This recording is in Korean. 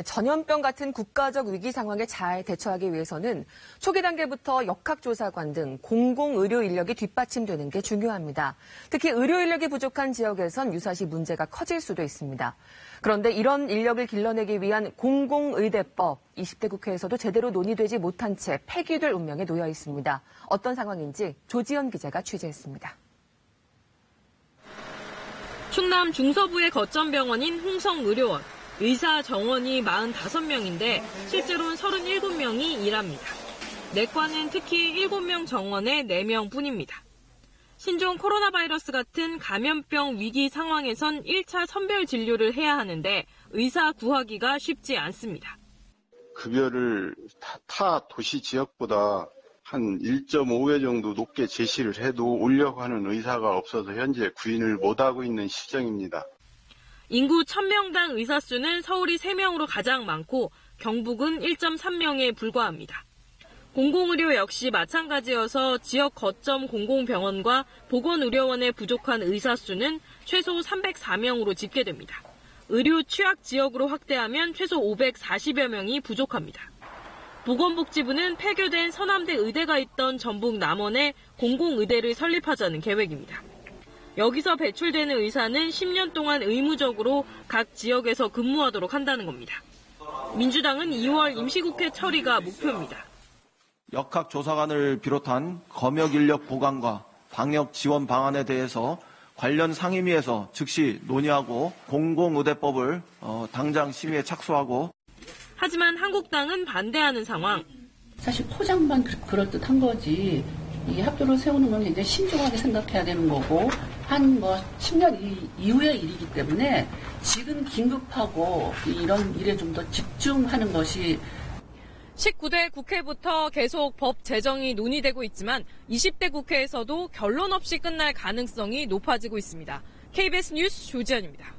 전염병 같은 국가적 위기 상황에 잘 대처하기 위해서는 초기 단계부터 역학조사관 등 공공의료 인력이 뒷받침되는 게 중요합니다. 특히 의료 인력이 부족한 지역에선 유사시 문제가 커질 수도 있습니다. 그런데 이런 인력을 길러내기 위한 공공의대법, 20대 국회에서도 제대로 논의되지 못한 채 폐기될 운명에 놓여 있습니다. 어떤 상황인지 조지연 기자가 취재했습니다. 충남 중서부의 거점병원인 홍성의료원. 의사 정원이 45명인데 실제로는 37명이 일합니다. 내과는 특히 7명 정원에 4명뿐입니다. 신종 코로나 바이러스 같은 감염병 위기 상황에선 1차 선별 진료를 해야 하는데 의사 구하기가 쉽지 않습니다. 급여를 타 도시 지역보다 한 1.5배 정도 높게 제시를 해도 오려고 하는 의사가 없어서 현재 구인을 못하고 있는 시정입니다. 인구 1000명당 의사 수는 서울이 3명으로 가장 많고 경북은 1.3명에 불과합니다. 공공의료 역시 마찬가지여서 지역 거점 공공병원과 보건의료원에 부족한 의사 수는 최소 304명으로 집계됩니다. 의료 취약 지역으로 확대하면 최소 540여 명이 부족합니다. 보건복지부는 폐교된 서남대 의대가 있던 전북 남원에 공공의대를 설립하자는 계획입니다. 여기서 배출되는 의사는 10년 동안 의무적으로 각 지역에서 근무하도록 한다는 겁니다. 민주당은 2월 임시국회 처리가 목표입니다. 역학조사관을 비롯한 검역 인력 보강과 방역 지원 방안에 대해서 관련 상임위에서 즉시 논의하고 공공의대법을 당장 심의에 착수하고. 하지만 한국당은 반대하는 상황. 사실 포장만 그럴듯한 거지. 이 학교를 세우는 건 굉장히 신중하게 생각해야 되는 거고 한 10년 이후의 일이기 때문에 지금 긴급하고 이런 일에 좀 더 집중하는 것이 19대 국회부터 계속 법 제정이 논의되고 있지만 20대 국회에서도 결론 없이 끝날 가능성이 높아지고 있습니다. KBS 뉴스 조지연입니다.